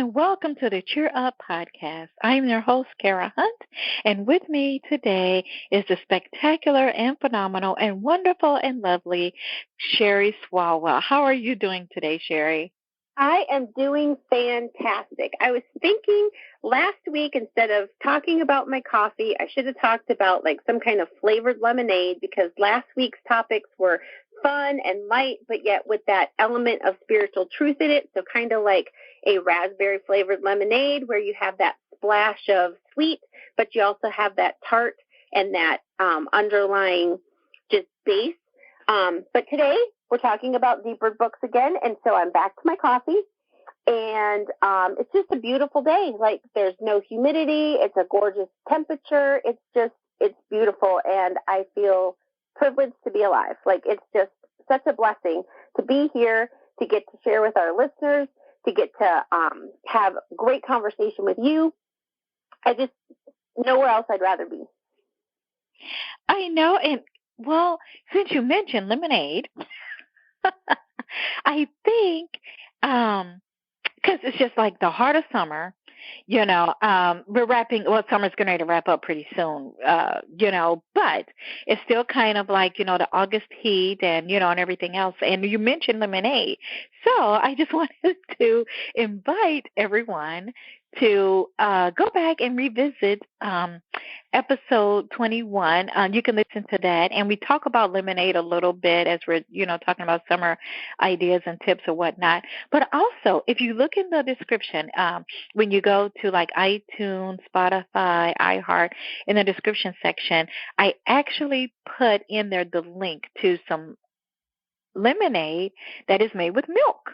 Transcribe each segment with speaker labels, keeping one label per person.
Speaker 1: and welcome to the Cheer Up Podcast. I'm your host, Kara Hunt, and with me today is the spectacular and phenomenal and wonderful and lovely Sherry Swalwell. How are you doing today, Sherry?
Speaker 2: I am doing fantastic. I was thinking last week, instead of talking about my coffee, I should have talked about like some kind of flavored lemonade, because last week's topics were fun and light, but yet with that element of spiritual truth in it. So kind of like a raspberry flavored lemonade where you have that splash of sweet, but you also have that tart and that underlying just base. But today we're talking about deeper books again, and so I'm back to my coffee, and it's just a beautiful day. Like, there's no humidity. It's a gorgeous temperature. It's beautiful, and I feel privileged to be alive. Like, it's just such a blessing to be here, to get to share with our listeners, to get to have great conversation with you. I just, nowhere else I'd rather be.
Speaker 1: I know, and well, since you mentioned lemonade, I think, because it's just like the heart of summer, we're summer's going to wrap up pretty soon, but it's still kind of like, the August heat and, and everything else. And you mentioned lemonade. So I just wanted to invite everyone to go back and revisit episode 21. You can listen to that. And we talk about lemonade a little bit as we're, talking about summer ideas and tips or whatnot. But also, if you look in the description, when you go to like iTunes, Spotify, iHeart, in the description section, I actually put in there the link to some lemonade that is made with milk.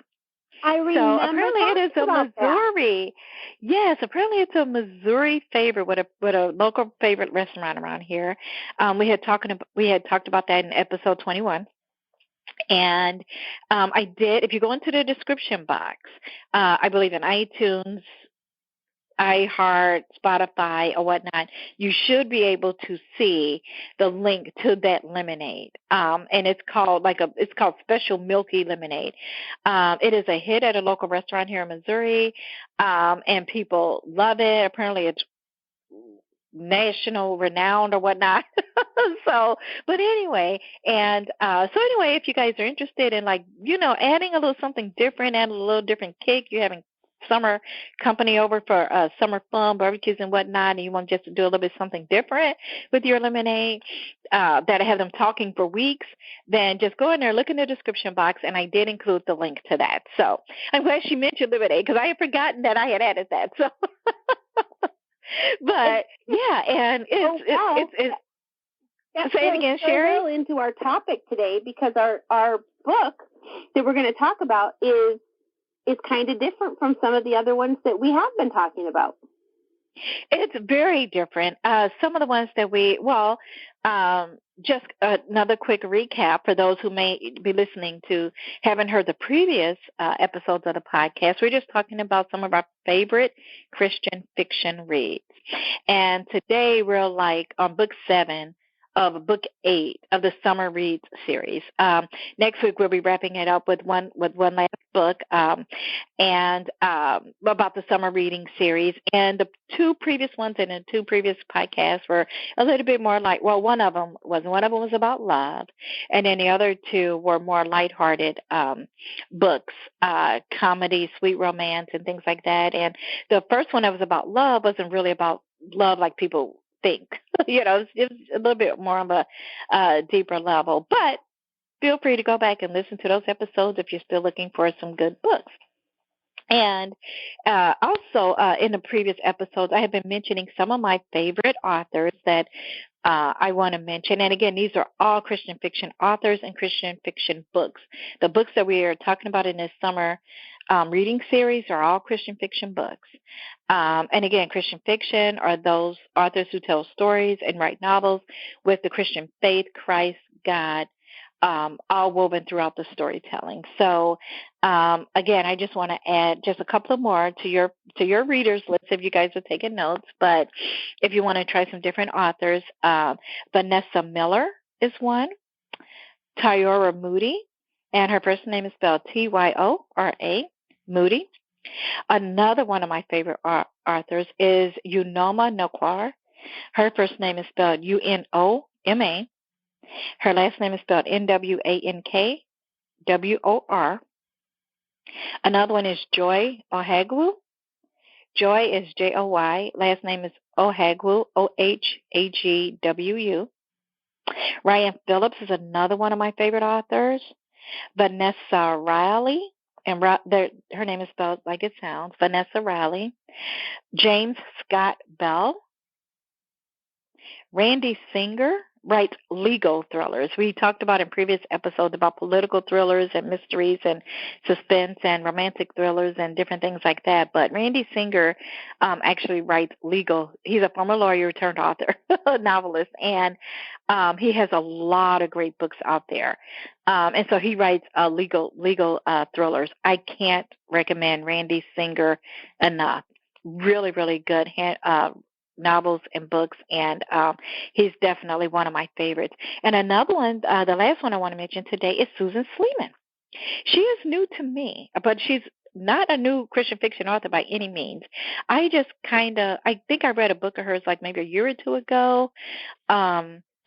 Speaker 2: I remember.
Speaker 1: So apparently it is a Missouri. Yes, apparently it's a Missouri favorite with a local favorite restaurant around here. We had talked about that in episode 21. And I did. If you go into the description box, I believe in iTunes, iHeart, Spotify, or whatnot, you should be able to see the link to that lemonade. And it's called Special Milky Lemonade. It is a hit at a local restaurant here in Missouri, and people love it. Apparently it's national renowned or whatnot. But anyway, if you guys are interested in adding a little something different and a little different kick, you're having summer company over for summer fun, barbecues and whatnot, and you want just to do a little bit something different with your lemonade, that I have them talking for weeks, then just go in there, look in the description box, and I did include the link to that. So I'm glad she mentioned lemonade, because I had forgotten that I had added that. So, but yeah, and it's say it again, Sherry.
Speaker 2: Well into our topic today, because our book that we're going to talk about is kind of different from some of the other ones that we have been talking about.
Speaker 1: It's very different. Some of the ones that just another quick recap for those who may be listening to haven't heard the previous episodes of the podcast. We're just talking about some of our favorite Christian fiction reads. And today we're on book 7 of book 8 of the Summer Reads series. Next week we'll be wrapping it up with one last book, and about the summer reading series. And the two previous ones in the two previous podcasts were a little bit more one of them was about love, and then the other two were more lighthearted books, comedy, sweet romance, and things like that. And the first one that was about love wasn't really about love like people think. It was a little bit more of a deeper level. But feel free to go back and listen to those episodes if you're still looking for some good books. And also in the previous episodes, I have been mentioning some of my favorite authors that I want to mention. And again, these are all Christian fiction authors and Christian fiction books. The books that we are talking about in this summer reading series are all Christian fiction books. And again, Christian fiction are those authors who tell stories and write novels with the Christian faith, Christ, God, all woven throughout the storytelling. So, again, I just want to add just a couple of more to your readers list if you guys are taking notes. But if you want to try some different authors, Vanessa Miller is one, Tyora Moody, and her first name is spelled Tyora, Moody. Another one of my favorite authors is Unoma Nokwar. Her first name is spelled Unoma. Her last name is spelled NwankWor. Another one is Joy Ohagwu. Joy is Joy. Last name is Ohagwu, Ohagwu. Ryan Phillips is another one of my favorite authors. Vanessa Riley, and her name is spelled like it sounds, Vanessa Riley. James Scott Bell. Randy Singer writes legal thrillers. We talked about in previous episodes about political thrillers and mysteries and suspense and romantic thrillers and different things like that. But Randy Singer actually writes legal. He's a former lawyer turned author, novelist, and he has a lot of great books out there. And so he writes legal thrillers. I can't recommend Randy Singer enough. Really, really good novels and books, and he's definitely one of my favorites. And another one, the last one I want to mention today is Susan Sleeman. She is new to me, but she's not a new Christian fiction author by any means. I think I read a book of hers like maybe a year or two ago,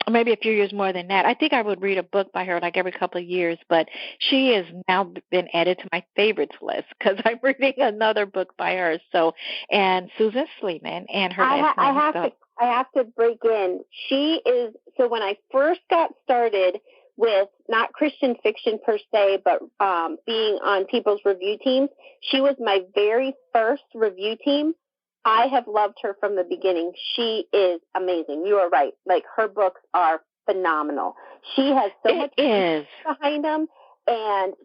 Speaker 1: maybe a few years more than that. I think I would read a book by her like every couple of years, but she has now been added to my favorites list because I'm reading another book by her. So, and Susan Sleeman, and her last name.
Speaker 2: I have to break in. She is, so when I first got started with not Christian fiction per se, but being on people's review teams, she was my very first review team. I have loved her from the beginning. She is amazing. You are right. Like, her books are phenomenal. She has so much behind them, and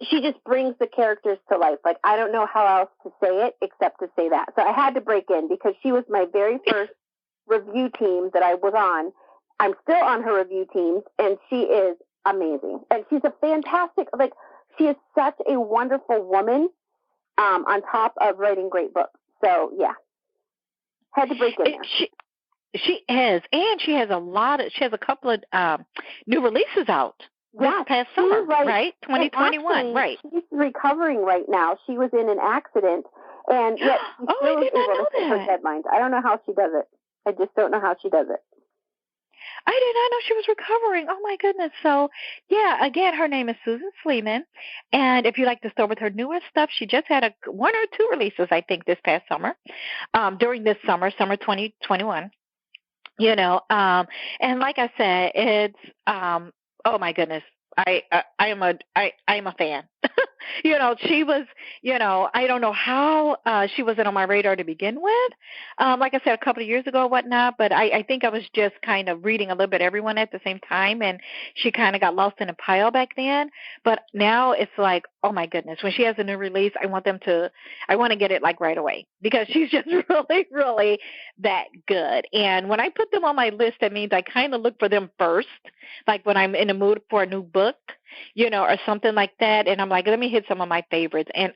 Speaker 2: she just brings the characters to life. Like, I don't know how else to say it except to say that. So I had to break in because she was my very first review team that I was on. I'm still on her review teams, and she is amazing. And she's a fantastic, she is such a wonderful woman. On top of writing great books. So, yeah. Had to break in there.
Speaker 1: She is. And she has a couple of new releases out this past summer, right? 2021, actually, right.
Speaker 2: She's recovering right now. She was in an accident, and yet she still is able to hit her deadlines. I don't know how she does it. I just don't know how she does it.
Speaker 1: I did not know she was recovering. Oh, my goodness. So, yeah, again, her name is Susan Sleeman. And if you like to start with her newest stuff, she just had one or two releases, I think, this past summer, during this summer 2021. And like I said, it's, oh, my goodness. I am a fan. She was, I don't know how she wasn't on my radar to begin with. Like I said, a couple of years ago or whatnot, but I think I was just kind of reading a little bit everyone at the same time, and she kind of got lost in a pile back then. But now it's like, oh my goodness, when she has a new release, I want to get it like right away because she's just really, really that good. And when I put them on my list, that means I kind of look for them first, like when I'm in the mood for a new book, or something like that. And I'm like, let me hit some of my favorites. And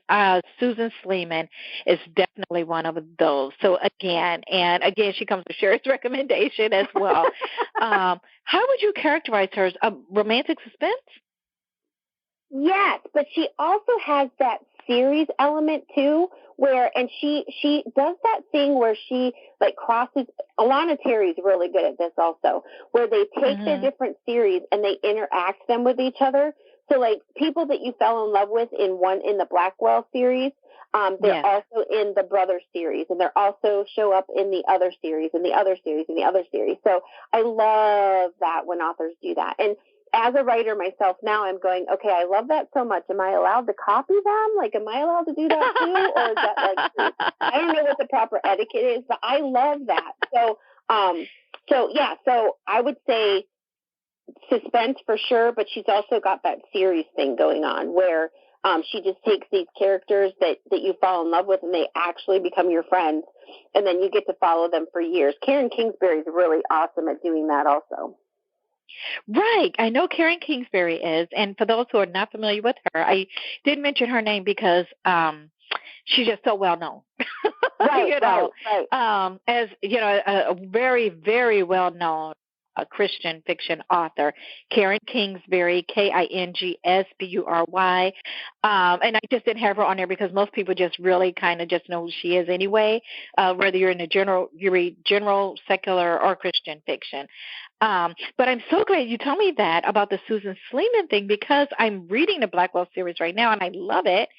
Speaker 1: Susan Sleeman is definitely one of those. So again, she comes with Sherry's recommendation as well. How would you characterize her? A romantic suspense?
Speaker 2: Yes, but she also has that series element too, and she does that thing where she crosses. Alana Terry's really good at this also, where they take their different series and they interact them with each other. So people that you fell in love with in the Blackwell series, they're also in the Brothers series, and they're also show up in the other series and the other series and the other series. So I love that when authors do that. And as a writer myself now, I'm going, okay, I love that so much. Am I allowed to copy them? Am I allowed to do that too? Or is that I don't know what the proper etiquette is, but I love that. So I would say suspense for sure, but she's also got that series thing going on where she just takes these characters that you fall in love with and they actually become your friends, and then you get to follow them for years. Karen Kingsbury is really awesome at doing that also.
Speaker 1: Right. I know Karen Kingsbury is. And for those who are not familiar with her, I did mention her name because she's just so well known.
Speaker 2: Right, right.
Speaker 1: As, a very, very well known a Christian fiction author, Karen Kingsbury, Kingsbury. And I just didn't have her on there because most people just really kind of just know who she is anyway, whether you read general, secular, or Christian fiction. But I'm so glad you told me that about the Susan Sleeman thing, because I'm reading the Blackwell series right now and I love it.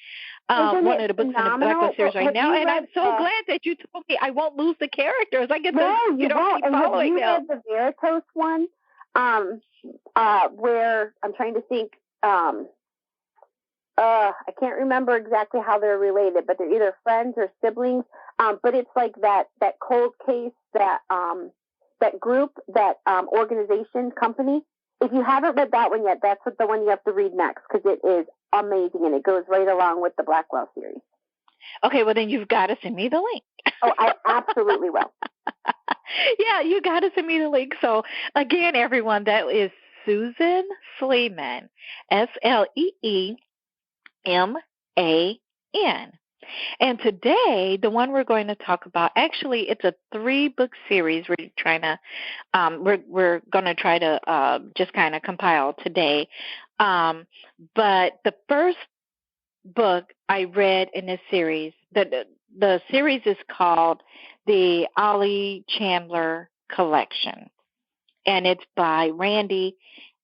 Speaker 1: One of the books
Speaker 2: phenomenal?
Speaker 1: in the Blackwell series right now, and I'm so
Speaker 2: read,
Speaker 1: glad that you told me I won't lose the characters. I get to
Speaker 2: you won't.
Speaker 1: keep following
Speaker 2: them.
Speaker 1: Have
Speaker 2: you read the Veritas one? Where I'm trying to think. I can't remember exactly how they're related, but they're either friends or siblings. But it's like that cold case, that group, that organization, company. If you haven't read that one yet, that's the one you have to read next, because it is amazing and it goes right along with the Blackwell series.
Speaker 1: Okay, well then you've got to send me the link.
Speaker 2: Oh, I absolutely will.
Speaker 1: Yeah, you got to send me the link. So again, everyone, that is Susan Sleeman, Sleeman. And today, the one we're going to talk about, actually, it's a 3-book series we're trying to, we're going to try to just kind of compile today. But the first book I read in this series, the series is called the Ollie Chandler Collection, and it's by Randy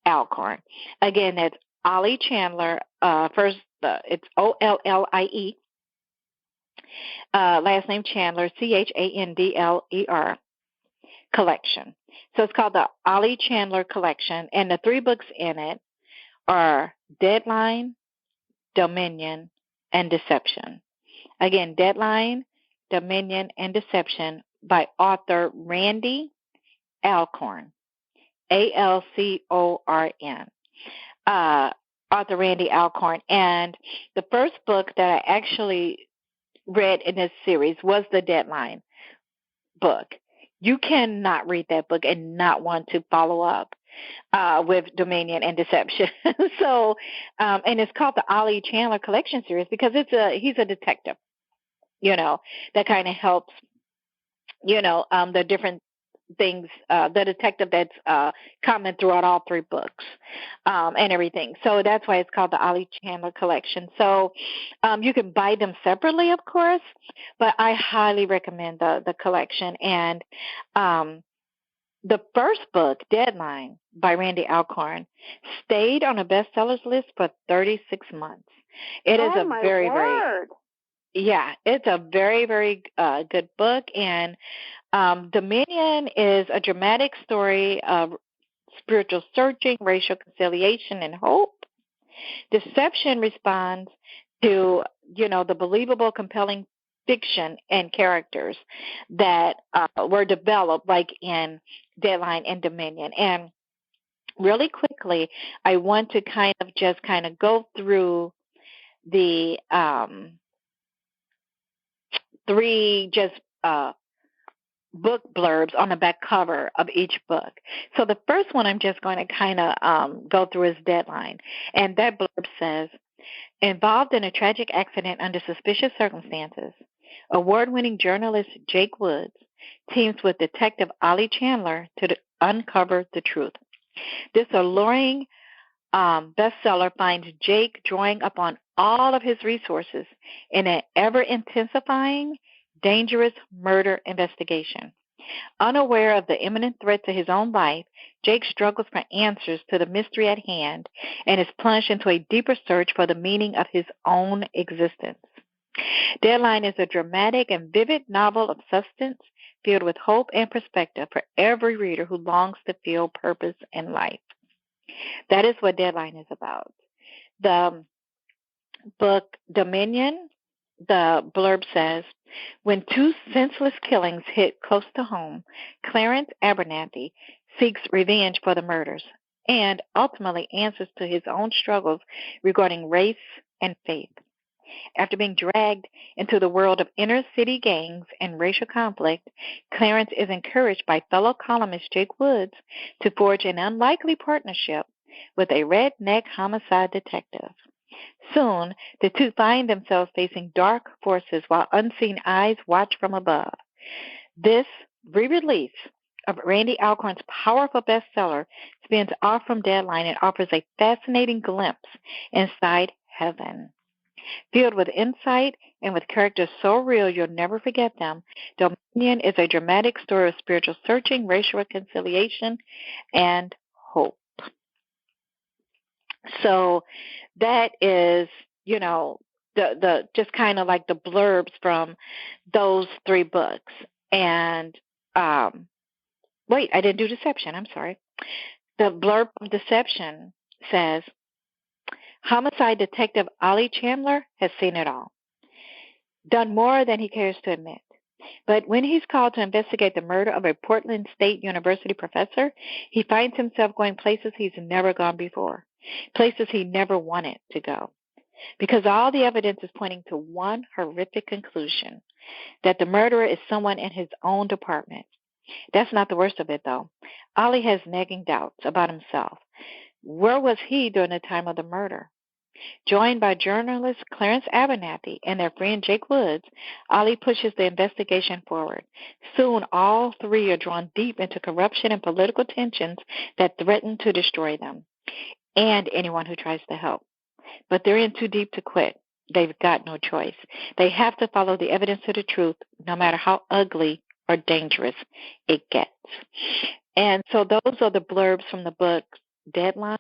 Speaker 1: Alcorn. Again, that's Ollie Chandler. It's Ollie. Last name Chandler, Chandler collection. So it's called the Ollie Chandler Collection, and the 3 books in it are Deadline, Dominion, and Deception. Again, Deadline, Dominion, and Deception by author Randy Alcorn, Alcorn. Author Randy Alcorn. And the first book that I actually read in this series was the Deadline book. You cannot read that book and not want to follow up with Dominion and Deception. So, and it's called the Ollie Chandler Collection series because he's a detective, that kind of helps, the different things, the detective that's common throughout all 3 books and everything. So that's why it's called the Ollie Chandler Collection. So you can buy them separately, of course, but I highly recommend the collection. And the first book, Deadline, by Randy Alcorn, stayed on a bestsellers list for 36 months. It is a very, very, it's a very, very good book. And Dominion is a dramatic story of spiritual searching, racial conciliation, and hope. Deception responds to, the believable, compelling fiction and characters that were developed, like in Deadline and Dominion. And really quickly, I want to kind of go through the 3 book blurbs on the back cover of each book. So the first one I'm just going to kind of go through is Deadline. And that blurb says, involved in a tragic accident under suspicious circumstances, award-winning journalist Jake Woods teams with Detective Ollie Chandler to uncover the truth. This alluring bestseller finds Jake drawing upon all of his resources in an ever-intensifying, dangerous murder investigation. Unaware of the imminent threat to his own life, Jake struggles for answers to the mystery at hand and is plunged into a deeper search for the meaning of his own existence. Deadline is a dramatic and vivid novel of substance filled with hope and perspective for every reader who longs to feel purpose in life. That is what Deadline is about. The book Dominion, the blurb says, when 2 senseless killings hit close to home, Clarence Abernathy seeks revenge for the murders and ultimately answers to his own struggles regarding race and faith. After being dragged into the world of inner city gangs and racial conflict, Clarence is encouraged by fellow columnist Jake Woods to forge an unlikely partnership with a redneck homicide detective. Soon, the 2 find themselves facing dark forces while unseen eyes watch from above. This re-release of Randy Alcorn's powerful bestseller spins off from Deadline and offers a fascinating glimpse inside heaven. Filled with insight and with characters so real you'll never forget them, Dominion is a dramatic story of spiritual searching, racial reconciliation, and hope. So that is, the just kind of like the blurbs from those three books. And wait, I didn't do Deception. I'm sorry. The blurb from Deception says, homicide detective Ollie Chandler has seen it all, done more than he cares to admit. But when he's called to investigate the murder of a Portland State University professor, he finds himself going places he's never gone before, places he never wanted to go. Because all the evidence is pointing to one horrific conclusion, that the murderer is someone in his own department. That's not the worst of it, though. Ollie has nagging doubts about himself. Where was he during the time of the murder? Joined by journalist Clarence Abernathy and their friend Jake Woods, Ollie pushes the investigation forward. Soon, all three are drawn deep into corruption and political tensions that threaten to destroy them, and anyone who tries to help. But they're in too deep to quit. They've got no choice. They have to follow the evidence to the truth, no matter how ugly or dangerous it gets. And so those are the blurbs from the book Deadline,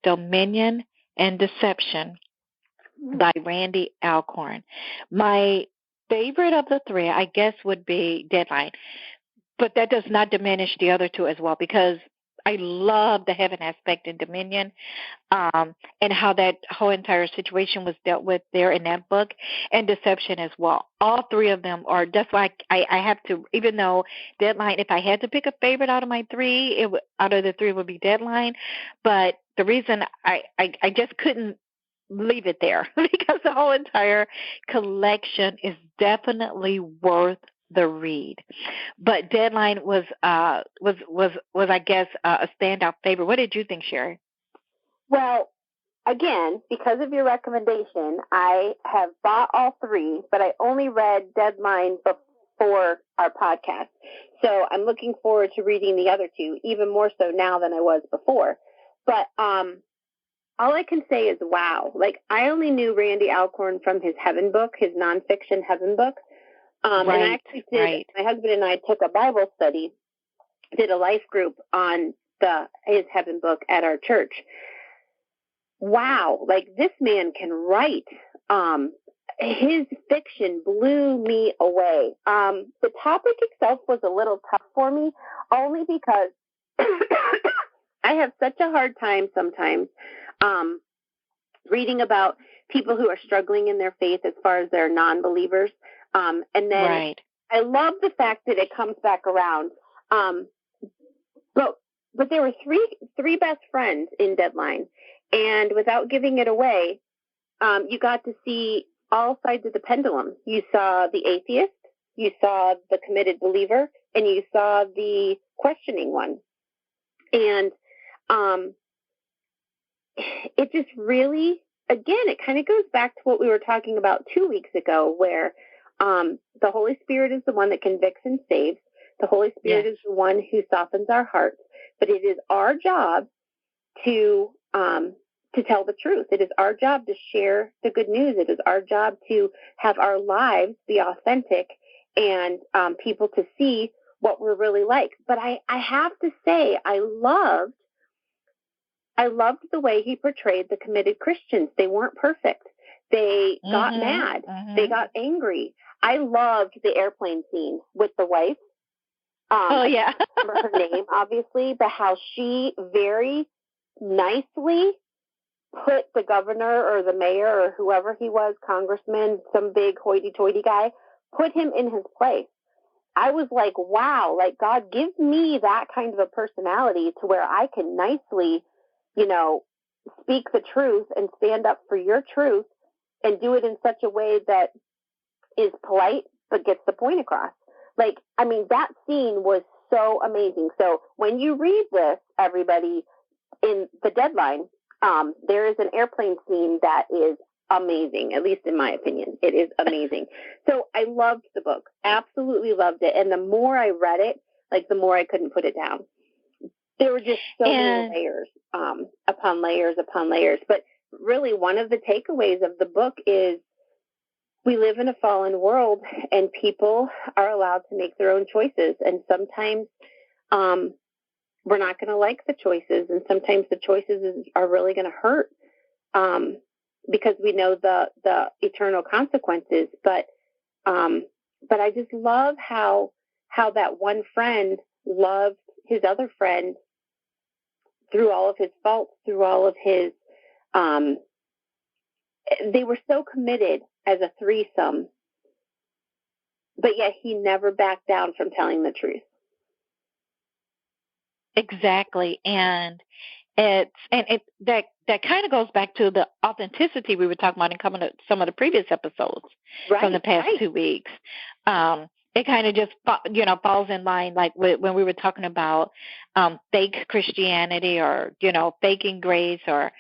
Speaker 1: Dominion, and Deception by Randy Alcorn. My favorite of the three, I guess, would be Deadline. But that does not diminish the other two as well, because I love the heaven aspect in Dominion, and how that whole entire situation was dealt with there in that book, and Deception as well. All three of them are, that's why I have to, even though Deadline, if I had to pick a favorite out of my three, out of the three would be Deadline. But the reason I just couldn't leave it there because the whole entire collection is definitely worth the read. But Deadline was I guess a standout favorite. What did you think, Sherry?
Speaker 2: Well, again, because of your recommendation, I have bought all three, but I only read Deadline before our podcast. So I'm looking forward to reading the other two, even more so now than I was before. But all I can say is, wow. Like, I only knew Randy Alcorn from his Heaven book, his nonfiction Heaven book. And I actually did, my husband and I took a Bible study, did a life group on his Heaven book at our church. Wow, like, this man can write. His fiction blew me away. The topic itself was a little tough for me, only because I have such a hard time sometimes reading about people who are struggling in their faith as far as they're non-believers. And then I love the fact that it comes back around. But there were three best friends in Deadline. And without giving it away, you got to see all sides of the pendulum. You saw the atheist, you saw the committed believer, and you saw the questioning one. And it just really, again, it kind of goes back to what we were talking about 2 weeks ago, where the Holy Spirit is the one that convicts and saves. The Holy Spirit is the one who softens our hearts. But it is our job to tell the truth. It is our job to share the good news. It is our job to have our lives be authentic and people to see what we're really like. But I have to say, I loved the way he portrayed the committed Christians. They weren't perfect. They got mad. They got angry. I loved the airplane scene with the wife. I don't remember her name, obviously, but how she very nicely put the governor or the mayor or whoever he was, congressman, some big hoity-toity guy, put him in his place. I was like, wow, like, God, give me that kind of a personality to where I can nicely, speak the truth and stand up for your truth and do it in such a way that is polite but gets the point across. Like, I mean, that scene was so amazing. So when you read this, everybody, in the Deadline, there is an airplane scene that is amazing, at least in my opinion. It is amazing. So I loved the book, absolutely loved it. And the more I read it, like the more I couldn't put it down. There were just so many layers upon layers upon layers. But really, one of the takeaways of the book is we live in a fallen world, and people are allowed to make their own choices. And sometimes we're not going to like the choices, and sometimes the choices are really going to hurt because we know the eternal consequences. But I just love how that one friend loved his other friend through all of his faults, through all of his, they were so committed as a threesome, but yet he never backed down from telling the truth.
Speaker 1: Exactly. And that kind of goes back to the authenticity we were talking about in some of the previous episodes from the past 2 weeks. It kind of just, falls in line like when we were talking about fake Christianity or, faking grace or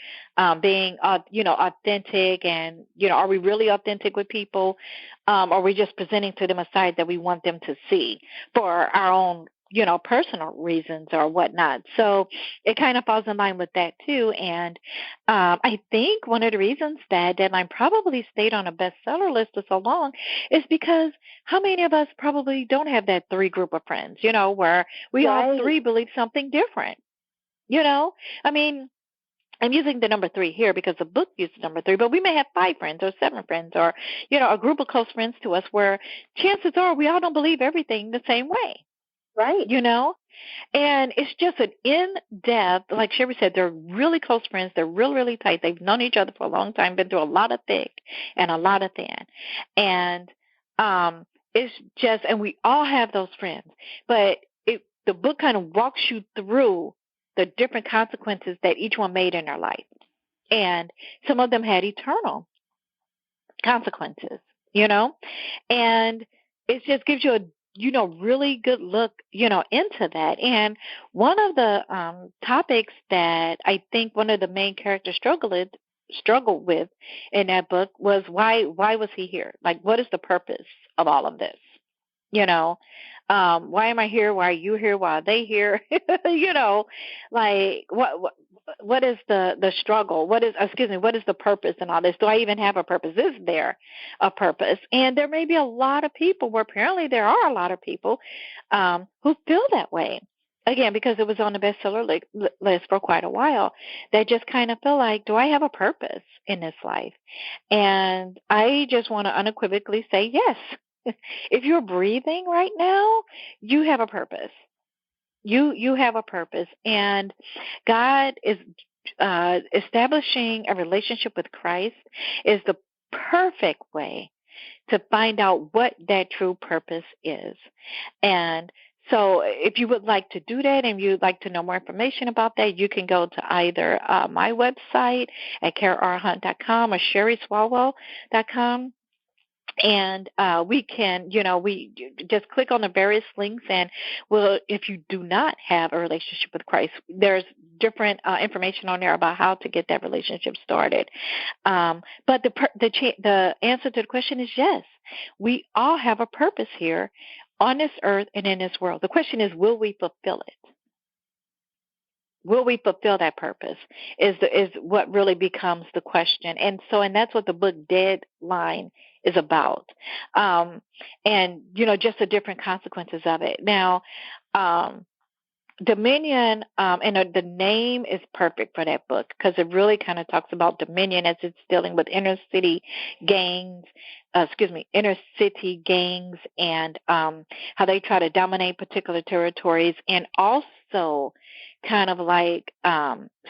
Speaker 1: being, authentic and, are we really authentic with people? Or are we just presenting to them a side that we want them to see for our own, personal reasons or whatnot. So it kind of falls in line with that too. And I think one of the reasons that Deadline probably stayed on a bestseller list for so long is because how many of us probably don't have that 3 group of friends, where we all 3 believe something different, I mean, I'm using the number 3 here because the book uses number 3, but we may have 5 friends or 7 friends or, a group of close friends to us where chances are we all don't believe everything the same way.
Speaker 2: Right.
Speaker 1: And it's just an in-depth, like Sherry said, they're really close friends. They're really, really tight. They've known each other for a long time, been through a lot of thick and a lot of thin. And it's just, and we all have those friends. But the book kind of walks you through the different consequences that each one made in their life. And some of them had eternal consequences, and it just gives you a really good look, into that. And one of the topics that I think one of the main characters struggled with in that book was why was he here? Like, what is the purpose of all of this? Why am I here? Why are you here? Why are they here? Like what is the struggle? What is the purpose in all this? Do I even have a purpose? Is there a purpose? And there may be a lot of people, where apparently there are a lot of people who feel that way. Again, because it was on the bestseller list for quite a while, that just kind of feel like, do I have a purpose in this life? And I just want to unequivocally say yes. If you're breathing right now, you have a purpose. You have a purpose, and God is establishing a relationship with Christ is the perfect way to find out what that true purpose is. And so if you would like to do that and you'd like to know more information about that, you can go to either my website at KaraRHunt.com or SherrySwalwell.com. And we can, we just click on the various links, and if you do not have a relationship with Christ, there's different information on there about how to get that relationship started. But the answer to the question is yes. We all have a purpose here on this earth and in this world. The question is, will we fulfill it? Will we fulfill that purpose is what really becomes the question. And that's what the book Deadline is about. And, just the different consequences of it. Now, Dominion, and the name is perfect for that book because it really kind of talks about Dominion as it's dealing with inner city gangs, and how they try to dominate particular territories, and also kind of like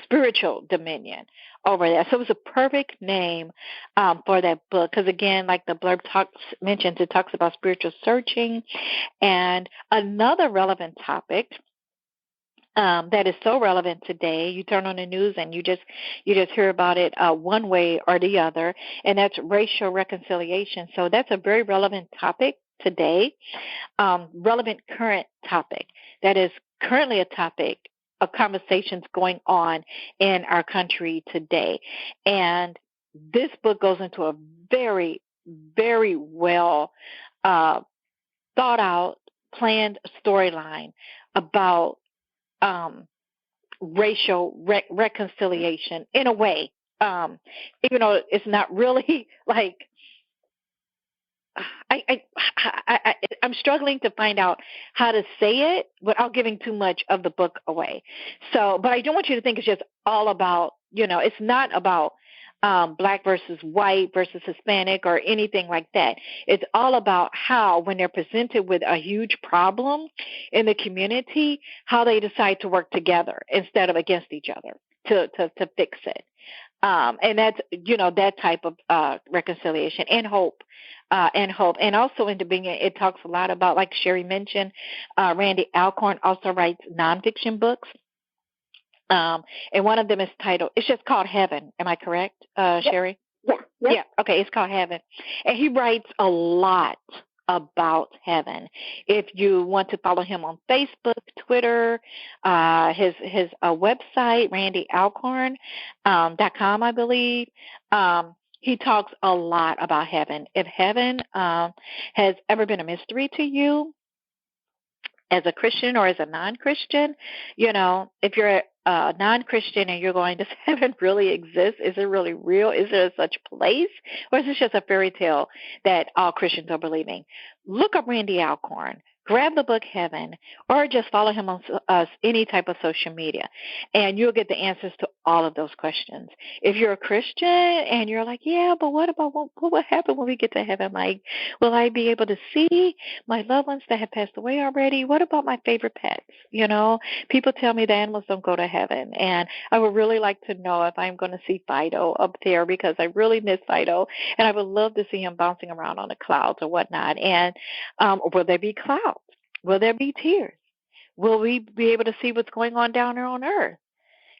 Speaker 1: spiritual dominion over there. So it was a perfect name for that book because, again, like the blurb mentions, it talks about spiritual searching. And another relevant topic that is so relevant today, you turn on the news and you just hear about it one way or the other, and that's racial reconciliation. So that's a very relevant topic today, relevant current topic that is currently a topic of conversations going on in our country today. And this book goes into a very, very well thought out planned storyline about racial reconciliation in a way, even though it's not really like I'm struggling to find out how to say it without giving too much of the book away. So, but I don't want you to think it's just all about, it's not about black versus white versus Hispanic or anything like that. It's all about how, when they're presented with a huge problem in the community, how they decide to work together instead of against each other to fix it. And that's, that type of reconciliation and hope. And also in the beginning, it talks a lot about, like Sherry mentioned, Randy Alcorn also writes nonfiction books. And one of them is titled, it's just called Heaven. Am I correct, Sherry?
Speaker 2: Yeah. Yep.
Speaker 1: Yeah. Okay. It's called Heaven. And he writes a lot about heaven. If you want to follow him on Facebook, Twitter, his website, randyalcorn.com, I believe, he talks a lot about heaven. If heaven has ever been a mystery to you, as a Christian or as a non-Christian, if you're a non-Christian and you're going, does heaven really exist? Is it really real? Is there such place? Or is this just a fairy tale that all Christians are believing? Look up Randy Alcorn. Grab the book Heaven, or just follow him on any type of social media, and you'll get the answers to all of those questions. If you're a Christian and you're like, yeah, but what about what will happen when we get to heaven? Like, will I be able to see my loved ones that have passed away already? What about my favorite pets? People tell me the animals don't go to heaven, and I would really like to know if I'm going to see Fido up there, because I really miss Fido, and I would love to see him bouncing around on the clouds or whatnot. And will there be clouds? Will there be tears? Will we be able to see what's going on down there on earth?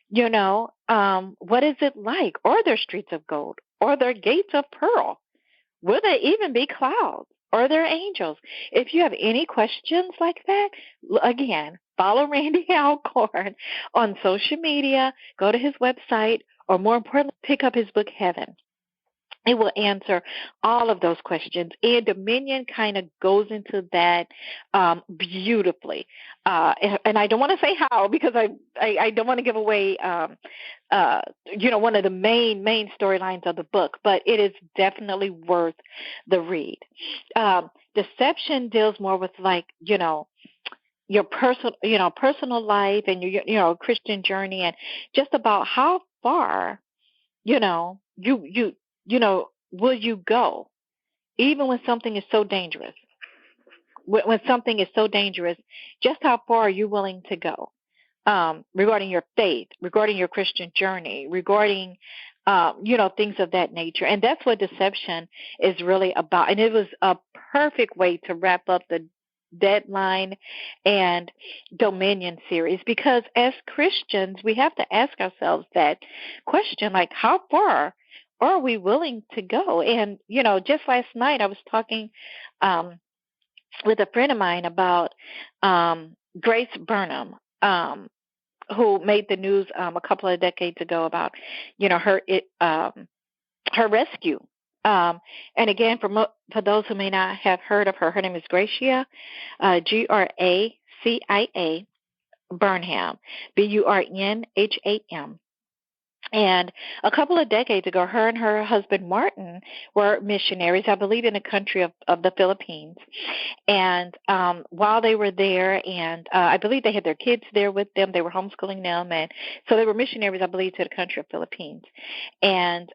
Speaker 1: What is it like? Are there streets of gold? Are there gates of pearl? Will there even be clouds? Are there angels? If you have any questions like that, again, follow Randy Alcorn on social media, go to his website, or more importantly, pick up his book, Heaven. It will answer all of those questions, and Dominion kind of goes into that beautifully. And I don't want to say how, because I don't want to give away, one of the main storylines of the book, but it is definitely worth the read. Deception deals more with, like, your personal life and your Christian journey, and just about how far, will you go, even when something is so dangerous? When something is so dangerous, just how far are you willing to go regarding your faith, regarding your Christian journey, regarding, things of that nature? And that's what deception is really about. And it was a perfect way to wrap up the Deadline and Dominion series, because as Christians, we have to ask ourselves that question, like, how far are we willing to go? And, just last night I was talking with a friend of mine about Grace Burnham, who made the news a couple of decades ago about, her rescue. And again, for those who may not have heard of her name is Gracia, Gracia Burnham, Burnham. And a couple of decades ago, her and her husband Martin were missionaries, I believe, in the country of the Philippines. And while they were there, and I believe they had their kids there with them, they were homeschooling them, and so they were missionaries, I believe, to the country of Philippines. And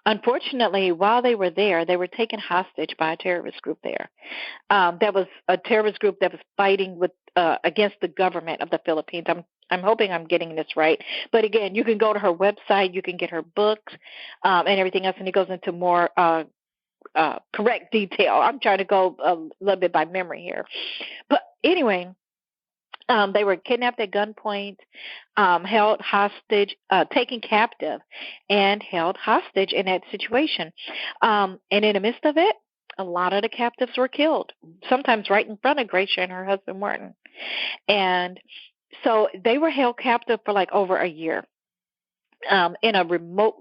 Speaker 1: unfortunately, while they were there, they were taken hostage by a terrorist group there. That was a terrorist group that was fighting with against the government of the Philippines. I'm hoping I'm getting this right. But again, you can go to her website, you can get her books and everything else, and it goes into more correct detail. I'm trying to go a little bit by memory here. But anyway, they were kidnapped at gunpoint, held hostage, taken captive, and held hostage in that situation. And in the midst of it, a lot of the captives were killed, sometimes right in front of Gracia and her husband Martin. And so they were held captive for like over a year in a remote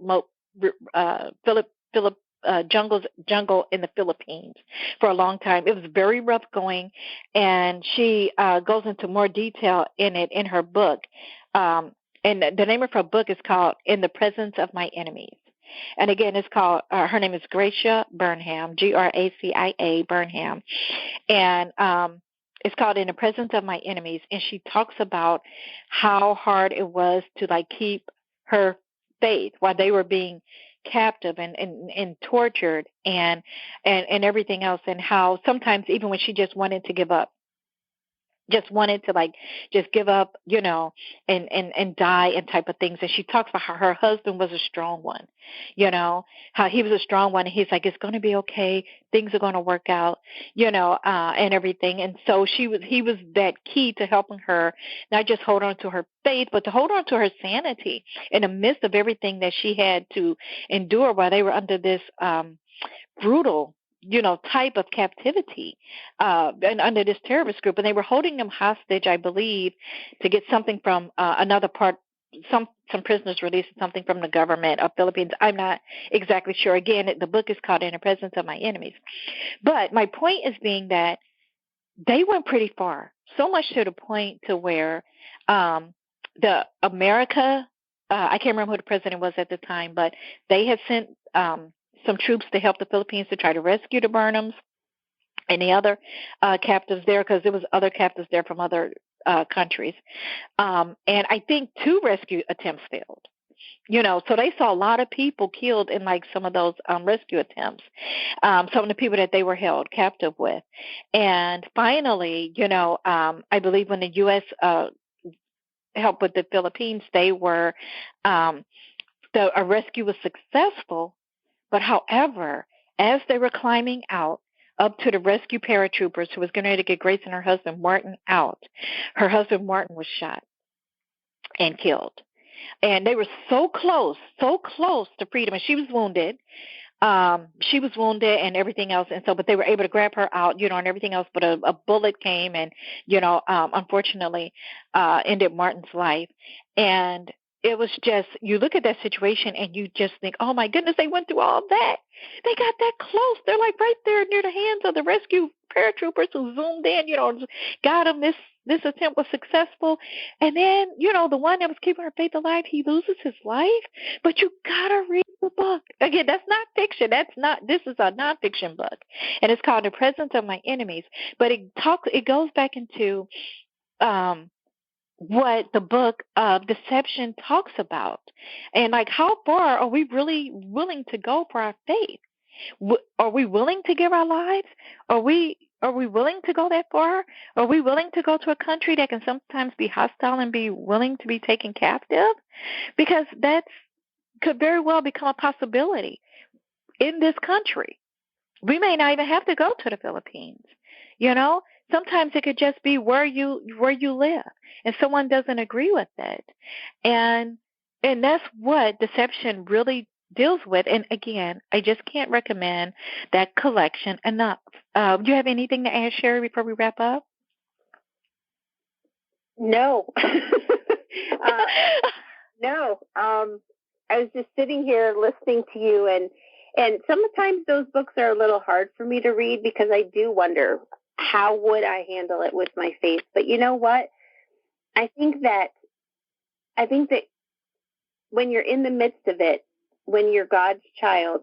Speaker 1: jungle in the Philippines for a long time. It was very rough going, and she goes into more detail in it in her book. And the name of her book is called In the Presence of My Enemies. And again, it's called, her name is Gracia Burnham, Gracia Burnham. And it's called In the Presence of My Enemies. And she talks about how hard it was to like keep her faith while they were being captive and tortured and everything else, and how sometimes even when she just wanted to give up, just wanted to like just give up, and die and type of things. And she talks about how her husband was a strong one, how he was a strong one. And he's like, it's going to be okay. Things are going to work out, and everything. And so he was that key to helping her not just hold on to her faith, but to hold on to her sanity in the midst of everything that she had to endure while they were under this brutal type of captivity, and under this terrorist group. And they were holding them hostage, I believe, to get something from another part, some prisoners released something from the government of Philippines. I'm not exactly sure. Again, the book is called In the Presence of My Enemies. But my point is being that they went pretty far, so much to the point to where the America, I can't remember who the president was at the time, but they had sent some troops to help the Philippines to try to rescue the Burnhams and the other captives there, because there was other captives there from other countries. And I think 2 rescue attempts failed. So they saw a lot of people killed in like some of those rescue attempts, some of the people that they were held captive with. And finally, I believe when the U.S. helped with the Philippines, they were, a rescue was successful. But however, as they were climbing out up to the rescue paratroopers who was getting ready to get Grace and her husband Martin out, her husband Martin was shot and killed. And they were so close to freedom. And she was wounded. And everything else. And so, but they were able to grab her out, and everything else. But a bullet came and, unfortunately, ended Martin's life. And it was just, you look at that situation and you just think, oh my goodness, they went through all that. They got that close. They're like right there near the hands of the rescue paratroopers who zoomed in, got them. This attempt was successful. And then, the one that was keeping her faith alive, he loses his life. But you gotta read the book. Again, that's not fiction. This is a nonfiction book. And it's called The Presence of My Enemies. But it goes back into what the book of deception talks about, and like how far are we really willing to go for our faith? Are we willing to give our lives? Are we willing to go that far? Are we willing to go to a country that can sometimes be hostile and be willing to be taken captive? Because that could very well become a possibility in this country. We may not even have to go to the Philippines. Sometimes it could just be where you live, and someone doesn't agree with it, and that's what deception really deals with. And again, I just can't recommend that collection enough. Do you have anything to add, Sherry, before we wrap up?
Speaker 2: No. No. I was just sitting here listening to you, and sometimes those books are a little hard for me to read because I do wonder, how would I handle it with my faith? But you know what? I think that when you're in the midst of it, when you're God's child,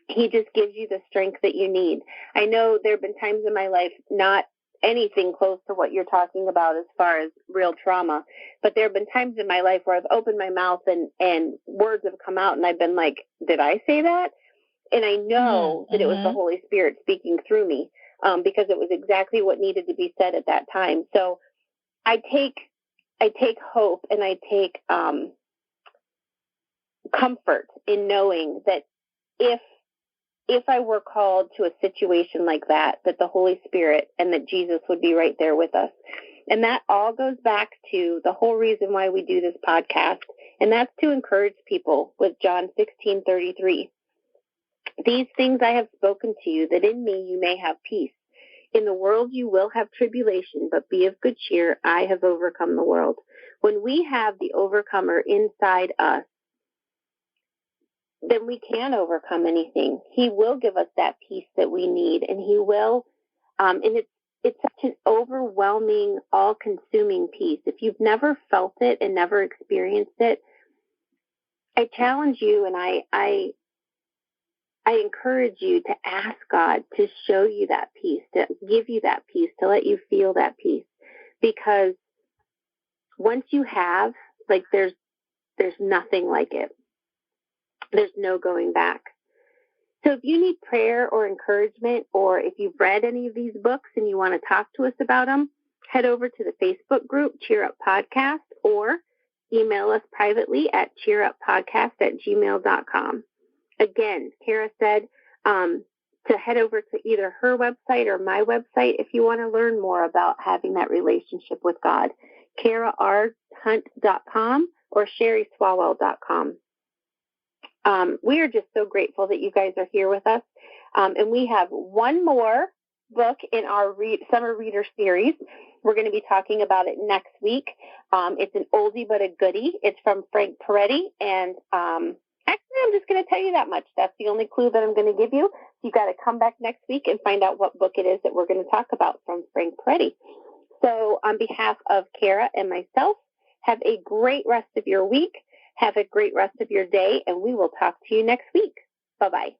Speaker 2: He just gives you the strength that you need. I know there have been times in my life, not anything close to what you're talking about as far as real trauma, but there have been times in my life where I've opened my mouth and words have come out and I've been like, did I say that? And I know that it was the Holy Spirit speaking through me, because it was exactly what needed to be said at that time. So I take hope, and I take comfort in knowing that if I were called to a situation like that the Holy Spirit and that Jesus would be right there with us. And that all goes back to the whole reason why we do this podcast, and that's to encourage people with John 16:33. These things I have spoken to you, that in me you may have peace. In the world you will have tribulation, but be of good cheer. I have overcome the world. When we have the overcomer inside us, then we can overcome anything. He will give us that peace that we need, and He will, and it's such an overwhelming, all-consuming peace. If you've never felt it and never experienced it, I challenge you, and I encourage you to ask God to show you that peace, to give you that peace, to let you feel that peace. Because once you have, like, there's nothing like it. There's no going back. So if you need prayer or encouragement, or if you've read any of these books and you want to talk to us about them, head over to the Facebook group, Cheer Up Podcast, or email us privately at cheeruppodcast@gmail.com. Again, Kara said to head over to either her website or my website if you want to learn more about having that relationship with God, KaraRHunt.com or SherrySwalwell.com. We are just so grateful that you guys are here with us. And we have one more book in our summer reader series. We're going to be talking about it next week. It's an oldie but a goodie. It's from Frank Peretti. And actually, I'm just going to tell you that much. That's the only clue that I'm going to give you. You've got to come back next week and find out what book it is that we're going to talk about from Frank Peretti. So on behalf of Kara and myself, have a great rest of your week. Have a great rest of your day, and we will talk to you next week. Bye-bye.